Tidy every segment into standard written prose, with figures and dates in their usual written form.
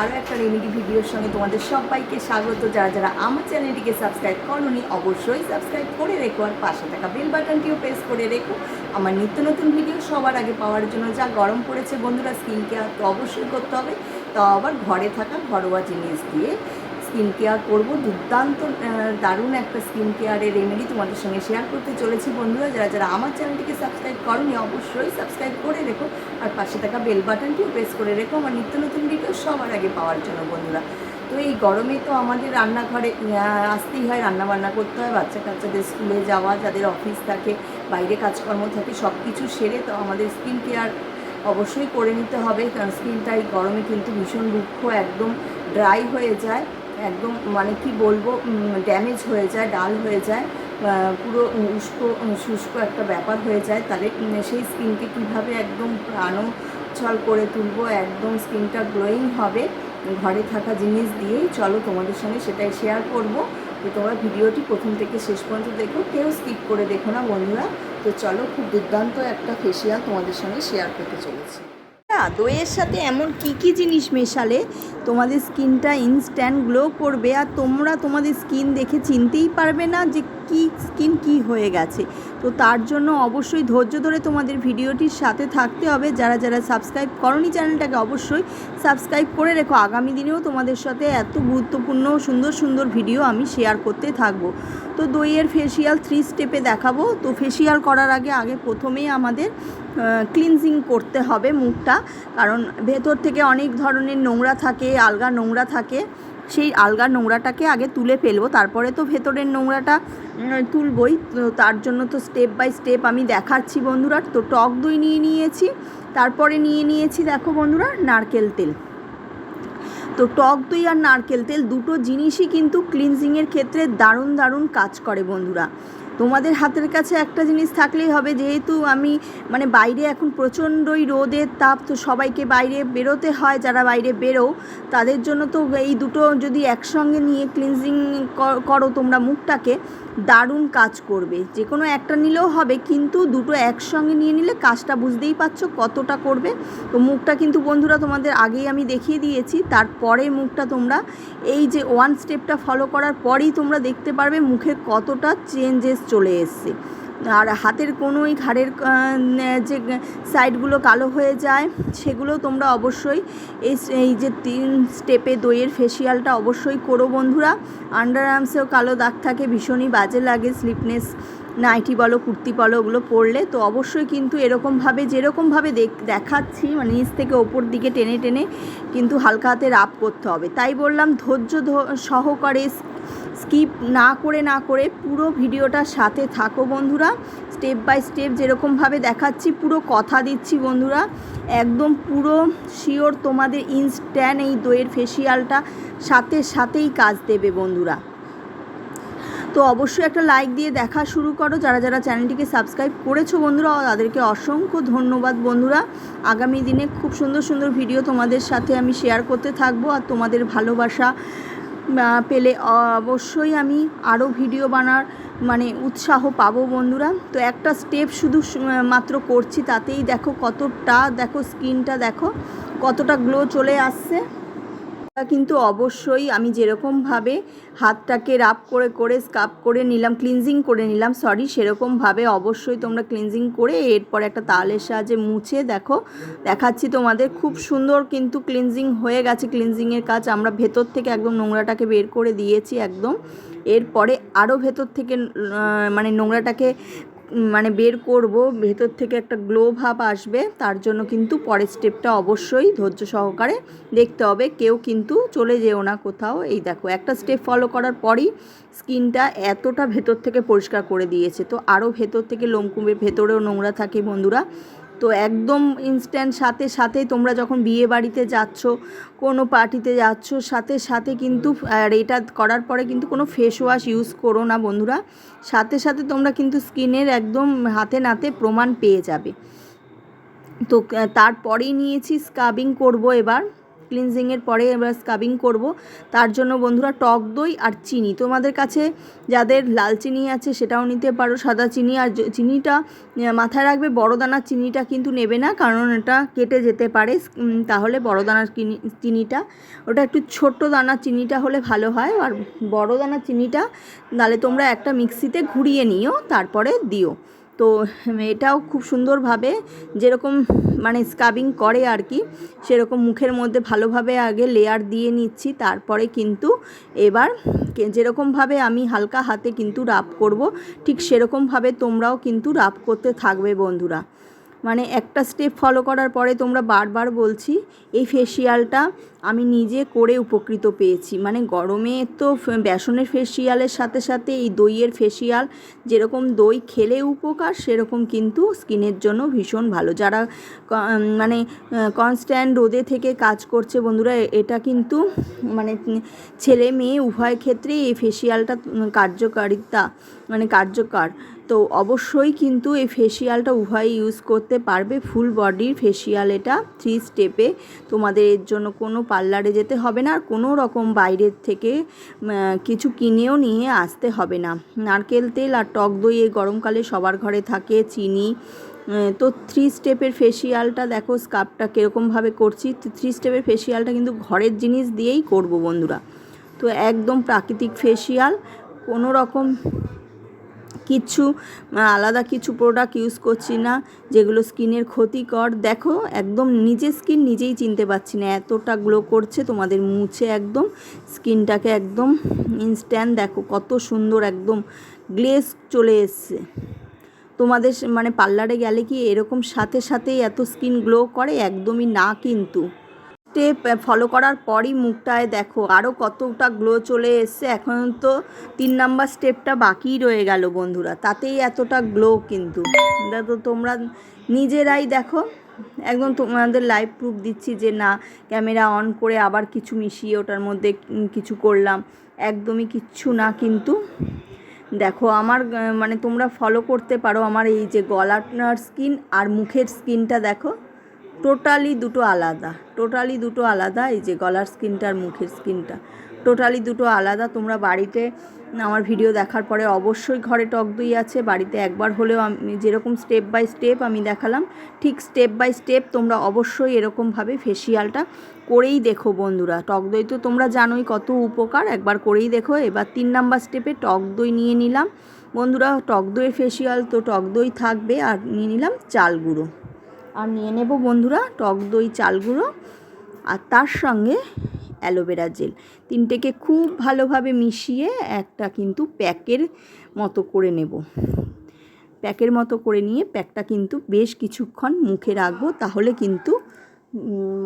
আরও একটা রেমেডি ভিডিওর সঙ্গে তোমাদের সবাইকে স্বাগত। যারা যারা আমার চ্যানেলটিকে সাবস্ক্রাইব করোনি অবশ্যই সাবস্ক্রাইব করে রেখো, আর পাশে থাকা বেল বাটনটিও প্রেস করে রেখো আমার নিত্য নতুন ভিডিও সবার আগে পাওয়ার জন্য। যা গরম পড়েছে বন্ধুরা, স্কিন কেয়ার তো অবশ্যই করতে হবে, তাও আবার ঘরে থাকা ঘরোয়া জিনিস দিয়ে স্কিন কেয়ার করবো। দুর্দান্ত দারুণ একটা স্কিন কেয়ারের রেমেডি তোমাদের সঙ্গে শেয়ার করতে চলেছি বন্ধুরা। যারা যারা আমার চ্যানেলটিকে সাবস্ক্রাইব করোনি অবশ্যই সাবস্ক্রাইব করে রেখো, আর পাশে থাকা বেল বাটনটিও প্রেস করে রেখো আমার নিত্য নতুন ভিডিও সবার আগে পাওয়ার জন্য বন্ধুরা। তো এই গরমে তো আমাদের রান্নাঘরে আসতেই হয়, রান্নাবান্না করতে হয়, বাচ্চা কাচ্চাদের স্কুলে যাওয়া, যাদের অফিস থাকে, বাইরে কাজকর্ম থাকে, সব কিছু সেরে তো আমাদের স্কিন কেয়ার অবশ্যই করে নিতে হবে। কারণ স্কিনটা এই গরমে কিন্তু ভীষণ রুক্ষ, একদম ড্রাই হয়ে যায়, একদম মানে কি বলবো, ড্যামেজ হয়ে যায়, ডাল হয়ে যায়, পুরো শুষ্ক একটা ব্যাপার হয়ে যায়। তাহলে সেই স্কিনকে কীভাবে একদম প্রাণোচ্ছল করে তুলবো, একদম স্কিনটা গ্লোয়িং হবে ঘরে থাকা জিনিস দিয়েই, চলো তোমাদের সঙ্গে সেটাই শেয়ার করব। তো তোমরা ভিডিওটি প্রথম থেকে শেষ পর্যন্ত দেখো, কেউ স্কিপ করে দেখো না বন্ধুরা। তো চলো, খুব দুর্দান্ত একটা ফেসিয়াল তোমাদের সঙ্গে শেয়ার করতে চলেছি। দইয়ের সাথে এমন কি কি জিনিস মেশালে তোমাদের স্কিনটা ইনস্ট্যান্ট গ্লো করবে, আর তোমরা তোমাদের স্কিন দেখে চিনতেই পারবে না যে কি স্কিন কি হয়ে গেছে। তো তার জন্য অবশ্যই ধৈর্য ধরে তোমাদের ভিডিওটির সাথে থাকতে হবে। যারা যারা সাবস্ক্রাইব করোনি চ্যানেলটাকে অবশ্যই সাবস্ক্রাইব করে রেখো। আগামী দিনেও তোমাদের সাথে এত গুরুত্বপূর্ণ সুন্দর সুন্দর ভিডিও আমি শেয়ার করতে থাকবো। তো দইয়ের ফেসিয়াল 3 স্টেপে দেখাবো। তো ফেসিয়াল করার আগে প্রথমেই আমাদের ক্লিনজিং করতে হবে মুখটা, কারণ ভেতর থেকে অনেক ধরনের নোংরা থাকে, আলগা নোংরা থাকে। সেই আলগা নোংরাটাকে আগে তুলে ফেলবো, তারপরে তো ভেতরের নোংরাটা তুলবই। তো তার জন্য তো স্টেপ বাই স্টেপ আমি দেখাচ্ছি বন্ধুরা। তো টক দই নিয়ে নিয়েছি, তারপরে নিয়ে নিয়েছি দেখো বন্ধুরা নারকেল তেল। তো টক দই আর নারকেল তেল দুটো জিনিসই কিন্তু ক্লিনজিংয়ের ক্ষেত্রে দারুণ দারুণ কাজ করে বন্ধুরা। তোমাদের হাতের কাছে একটা জিনিস থাকলেই হবে, যেহেতু আমি মানে বাইরে এখন প্রচণ্ডই রোদের তাপ, তো সবাইকে বাইরে বেরোতে হয়, যারা বাইরে বেরো তাদের জন্য তো এই দুটো যদি একসঙ্গে নিয়ে ক্লিনজিং করো তোমরা মুখটাকে, দারুণ কাজ করবে। যে কোনো একটা নিলেও হবে, কিন্তু দুটো একসঙ্গে নিয়ে নিলে কাজটা বুঝতেই পারছো কতটা করবে। তো মুখটা কিন্তু বন্ধুরা তোমাদের আগেই আমি দেখিয়ে দিয়েছি, তারপরে মুখটা তোমরা এই যে 1 স্টেপটা ফলো করার পরেই তোমরা দেখতে পারবে মুখে কতটা চেঞ্জেস চলে এসছে। আর হাতের কোনোই ঘাড়ের যে সাইডগুলো কালো হয়ে যায় সেগুলো তোমরা অবশ্যই এই যে 3 স্টেপে দইয়ের ফেসিয়ালটা অবশ্যই করো বন্ধুরা। আন্ডার আর্মসেও কালো দাগ থাকে, ভীষণই বাজে লাগে, স্লিপনেস নাইটি বলো কুর্তি বলো ওগুলো পরলে। তো অবশ্যই কিন্তু এরকমভাবে যেরকমভাবে দেখাচ্ছি, মানে নিচ থেকে ওপর দিকে টেনে টেনে কিন্তু হালকা হাতে রাব করতে হবে। তাই বললাম ধৈর্য সহকারে স্কিপ না করে পুরো ভিডিওটার সাথে থাকো বন্ধুরা। স্টেপ বাই স্টেপ যেরকমভাবে দেখাচ্ছি পুরো কথা দিচ্ছি বন্ধুরা, একদম পুরো শিওর তোমাদের ইনস্ট্যান্ট এই দইয়ের ফেসিয়ালটা সাথেই কাজ দেবে বন্ধুরা। তো অবশ্যই একটা লাইক দিয়ে দেখা শুরু করো। যারা যারা চ্যানেলটিকে সাবস্ক্রাইব করেছো বন্ধুরা তাদেরকে অসংখ্য ধন্যবাদ বন্ধুরা। আগামী দিনে খুব সুন্দর সুন্দর ভিডিও তোমাদের সাথে আমি শেয়ার করতে থাকবো, আর তোমাদের ভালোবাসা পেলে অবশ্যই আমি আরও ভিডিও বানার মানে উৎসাহ পাবো বন্ধুরা। তো একটা স্টেপ শুধু মাত্র করছি, তাতেই দেখো কতটা, দেখো স্কিনটা দেখো কতটা গ্লো চলে আসছে। কিন্তু অবশ্যই আমি যেরকমভাবে হাতটাকে রাব করে স্কাব করে নিলাম, ক্লিনজিং করে নিলাম সরি, সেরকমভাবে অবশ্যই তোমরা ক্লিনজিং করে এরপর একটা তাওয়ালের সাহায্যে মুছে দেখো দেখাচ্ছি তোমাদের। খুব সুন্দর কিন্তু ক্লিনজিং হয়ে গেছে। ক্লিনজিংয়ের কাজ আমরা ভেতর থেকে একদম নোংরাটাকে বের করে দিয়েছি একদম। এরপরে আরও ভেতর থেকে মানে নোংরাটাকে মানে বের করব, ভেতর থেকে একটা গ্লো ভাব আসবে। তার জন্য কিন্তু পরের স্টেপটা অবশ্যই ধৈর্য সহকারে দেখতে হবে, কেউ কিন্তু চলে যেও না কোথাও। এই দেখো একটা স্টেপ ফলো করার পরই স্কিনটা এতটা ভেতর থেকে পরিষ্কার করে দিয়েছে। তো আরও ভেতর থেকে লোমকূপের ভেতরেও নোংরা থাকে বন্ধুরা। তো একদম ইনস্ট্যান্ট সাথেই তোমরা যখন বিয়ে বাড়িতে যাচ্ছ, কোনো পার্টিতে যাচ্ছ, সাথে কিন্তু আর এটা করার পরে কিন্তু কোনো ফেস ওয়াশ ইউজ করো না বন্ধুরা। সাথে তোমরা কিন্তু স্কিনের একদম হাতে নাতে প্রমাণ পেয়ে যাবে। তো তারপরেই নিয়েছি স্ক্রাবিং করব এবার। ক্লিনজিংয়ের পরে এবার স্ক্রাবিং করব। তার জন্য বন্ধুরা টক দই আর চিনি, তোমাদের কাছে যাদের লাল চিনি আছে সেটাও নিতে পারো, সাদা চিনি। আর চিনিটা মাথায় রাখবে, বড় দানার চিনিটা কিন্তু নেবে না, কারণ এটা কেটে যেতে পারে, তাহলে বড় দানার চিনিটা, ওটা একটু ছোট্ট দানার চিনিটা হলে ভালো হয়। আর বড় দানার চিনিটা তাহলে তোমরা একটা মিক্সিতে ঘুরিয়ে নিও, তারপরে দিও। তো এটাও খুব সুন্দরভাবে যেরকম মানে স্ক্রাবিং করে আর কি, সেরকম মুখের মধ্যে ভালোভাবে আগে লেয়ার দিয়ে নিচ্ছি। তারপরে কিন্তু এবার যেরকমভাবে আমি হালকা হাতে কিন্তু রাব করব, ঠিক সেরকমভাবে তোমরাও কিন্তু রাব করতে থাকবে বন্ধুরা। মানে একটা স্টেপ ফলো করার পরে তোমরা বারবার বলছি, এই ফেসিয়ালটা আমি নিজে করে উপকৃত পেয়েছি। মানে গরমে তো বেসনের ফেসিয়ালের সাথে সাথে এই দইয়ের ফেসিয়াল, যেরকম দই খেলে উপকার, সেরকম কিন্তু স্কিনের জন্য ভীষণ ভালো। যারা মানে কনস্ট্যান্ট রোদে থেকে কাজ করছে বন্ধুরা, এটা কিন্তু মানে ছেলে মেয়ে উভয় ক্ষেত্রেই এই ফেসিয়ালটা কার্যকর। তো অবশ্যই কিন্তু এই ফেসিয়ালটা উভয় ইউজ করতে পারবে, ফুল বডির ফেসিয়াল এটা 3 স্টেপে। তোমাদের এর জন্য কোনো পার্লারে যেতে হবে না, আর কোনো রকম বাইরের থেকে কিছু কিনেও নিয়ে আসতে হবে না। নারকেল তেল আর টক দই এই গরমকালে সবার ঘরে থাকে, চিনি। তো 3 স্টেপের ফেসিয়ালটা দেখো স্কার্ফটা কীরকমভাবে করছি। 3 স্টেপের ফেসিয়ালটা কিন্তু ঘরের জিনিস দিয়েই করব বন্ধুরা। তো একদম প্রাকৃতিক ফেসিয়াল, কোনো রকম কিছু আলাদা কিছু প্রোডাক্ট ইউজ করছি না যেগুলো স্কিনের ক্ষতিকর। দেখো একদম নিজের স্কিন নিজেই চিনতে পারছি না, এতটা গ্লো করছে। তোমাদের মুছে একদম স্কিনটাকে একদম ইনস্ট্যান্ট দেখো কত সুন্দর একদম গ্লেজ চলে এসছে। তোমাদের মানে পার্লারে গেলে কি এরকম সাথে সাথেই এত স্কিন গ্লো করে? একদমই না। কিন্তু স্টেপ ফলো করার পরই মুখটায় দেখো আরও কতটা গ্লো চলে এসছে। এখন তো 3 নাম্বার স্টেপটা বাকিই রয়ে গেল বন্ধুরা, তাতেই এতটা গ্লো। কিন্তু তো তোমরা নিজেরাই দেখো, একদম তোমাদের লাইভ প্রুফ দিচ্ছি যে না ক্যামেরা অন করে আবার কিছু মিশিয়ে ওটার মধ্যে কিছু করলাম, একদমই কিচ্ছু না। কিন্তু দেখো আমার মানে তোমরা ফলো করতে পারো আমার এই যে গলার স্কিন আর মুখের স্কিনটা দেখো টোটালি দুটো আলাদা। এই যে গলার স্কিনটা আর মুখের স্কিনটা টোটালি দুটো আলাদা। তোমরা বাড়িতে আমার ভিডিও দেখার পরে অবশ্যই ঘরে টক দই আছে, বাড়িতে একবার হলেও আমি যেরকম স্টেপ বাই স্টেপ আমি দেখালাম, ঠিক স্টেপ বাই স্টেপ তোমরা অবশ্যই এরকমভাবে ফেসিয়ালটা করেই দেখো বন্ধুরা। টক দই তো তোমরা জানোই কত উপকার, একবার করেই দেখো। এবার 3 নাম্বার স্টেপে টক দই নিয়ে নিলাম বন্ধুরা, টক দইয়ের ফেসিয়াল তো টক দই থাকবে। আর নিয়ে নিলাম চাল গুঁড়ো, আর নিয়ে নেব বন্ধুরা টক দই, চাল গুঁড়ো, আর তার সঙ্গে অ্যালোভেরা জেল। তিনটেকে খুব ভালোভাবে মিশিয়ে একটা কিন্তু প্যাকের মতো করে নেব। প্যাকের মতো করে নিয়ে প্যাকটা কিন্তু বেশ কিছুক্ষণ মুখে রাখবো, তাহলে কিন্তু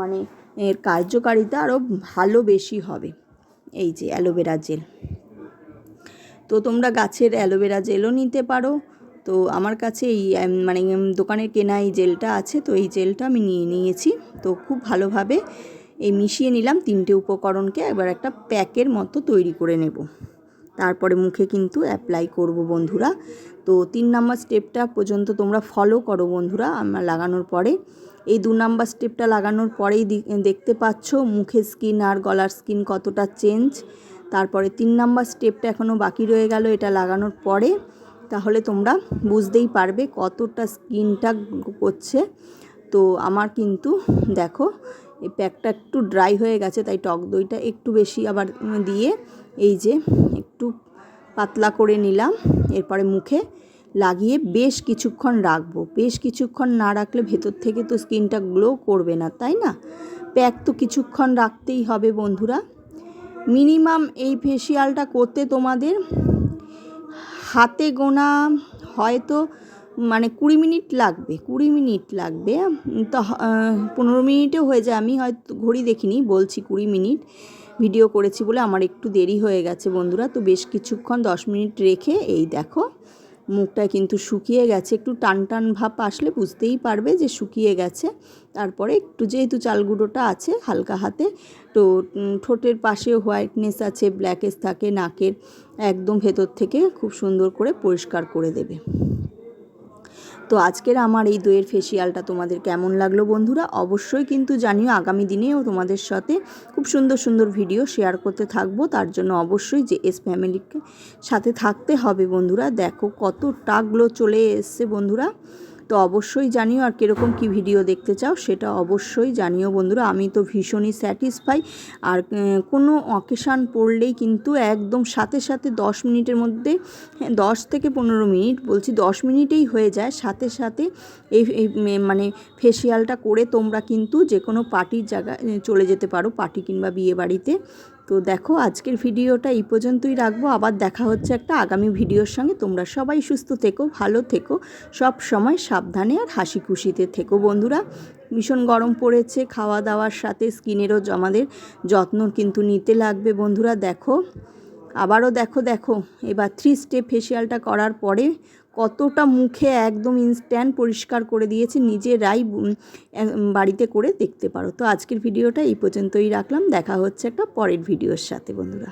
মানে এর কার্যকারিতা আরও ভালো বেশি হবে। এই যে অ্যালোভেরা জেল, তো তোমরা গাছের অ্যালোভেরা জেলও নিতে পারো। তো আমার কাছে এই মানে দোকানের কেনা এই জেলটা আছে, তো এই জেলটা আমি নিয়ে নিয়েছি। তো খুব ভালোভাবে এই মিশিয়ে নিলাম 3টে উপকরণকে, এবার একটা প্যাকের মতো তৈরি করে নেব। তারপরে মুখে কিন্তু অ্যাপ্লাই করব বন্ধুরা। তো 3 নাম্বার স্টেপটা পর্যন্ত তোমরা ফলো করো বন্ধুরা। আমার লাগানোর পরে এই 2 নাম্বার স্টেপটা লাগানোর পরেই দেখতে পাচ্ছ মুখের স্কিন আর গলার স্কিন কতটা চেঞ্জ। তারপরে 3 নাম্বার স্টেপটা এখনও বাকি রয়ে গেল, এটা লাগানোর পরে তাহলে তোমরা বুঝতেই পারবে কতটা স্কিনটা করছে। তো আমার কিন্তু দেখো এই প্যাকটা একটু ড্রাই হয়ে গেছে, তাই টক দইটা একটু বেশি আবার দিয়ে এই যে একটু পাতলা করে নিলাম। এরপরে মুখে লাগিয়ে বেশ কিছুক্ষণ রাখবো। বেশ কিছুক্ষণ না রাখলে ভেতর থেকে তো স্কিনটা গ্লো করবে না, তাই না? প্যাক তো কিছুক্ষণ রাখতেই হবে বন্ধুরা। মিনিমাম এই ফেসিয়ালটা করতে তোমাদের হাতে গোনা হয়তো মানে 20 মিনিট লাগবে, 20 মিনিট লাগবে। তো 15 মিনিটেও হয়ে যায়, আমি হয়তো ঘড়ি দেখিনি, বলছি 20 মিনিট ভিডিও করেছি বলে আমার একটু দেরি হয়ে গেছে বন্ধুরা। তো বেশ কিছুক্ষণ 10 মিনিট রেখে এই দেখো মুখটা কিন্তু শুকিয়ে গেছে, একটু টান টান ভাব আসলে বুঝতেই পারবে যে শুকিয়ে গেছে। তারপরে একটু যেহেতু চাল গুঁড়োটা আছে হালকা হাতে, তো ঠোঁটের পাশে হোয়াইটনেস আছে, ব্ল্যাকেজ থাকে নাকের, একদম ভেতর থেকে খুব সুন্দর করে পরিষ্কার করে দেবে। তো আজকের আমার এই দইয়ের ফেসিয়ালটা তোমাদের কেমন লাগলো বন্ধুরা, অবশ্যই কিন্তু জানিও। আগামী দিনেও তোমাদের সাথে খুব সুন্দর সুন্দর ভিডিও শেয়ার করতে থাকবো, তার জন্য অবশ্যই JS ফ্যামিলিকে সাথে থাকতে হবে বন্ধুরা। দেখো কতটা গ্লো চলে এসছে বন্ধুরা। তো অবশ্যই জানিও আর কীরকম কী ভিডিও দেখতে চাও সেটা অবশ্যই জানিও বন্ধুরা। আমি তো ভীষণই স্যাটিসফাই। আর কোনো অকেশান পড়লেই কিন্তু একদম সাথে সাথে 10 মিনিটের মধ্যে, 10 থেকে 15 মিনিট বলছি, 10 মিনিটেই হয়ে যায়। সাথে সাথে এই মানে ফেসিয়ালটা করে তোমরা কিন্তু যে কোনো পার্টির জায়গায় চলে যেতে পারো, পার্টি কিংবা বিয়ে বাড়িতে। তো দেখো আজকের ভিডিওটা এই পর্যন্তই রাখবো, আবার দেখা হচ্ছে একটা আগামী ভিডিওর সঙ্গে। তোমরা সবাই সুস্থ থেকো, ভালো থেকো, সব সময় সাবধানে আর হাসি খুশিতে থেকো বন্ধুরা। ভীষণ গরম পড়েছে, খাওয়া দাওয়ার সাথে স্কিনেরও আমাদের যত্ন কিন্তু নিতে লাগবে বন্ধুরা। দেখো আবারও দেখো এবার 3 স্টেপ ফেসিয়ালটা করার পরে কতটা মুখে একদম ইনস্ট্যান্ট পরিষ্কার করে দিয়েছে, নিজেরাই বাড়িতে করে দেখতে পারো। তো আজকের ভিডিওটা এই পর্যন্তই রাখলাম, দেখা হচ্ছে একটা পরের ভিডিওর সাথে বন্ধুরা।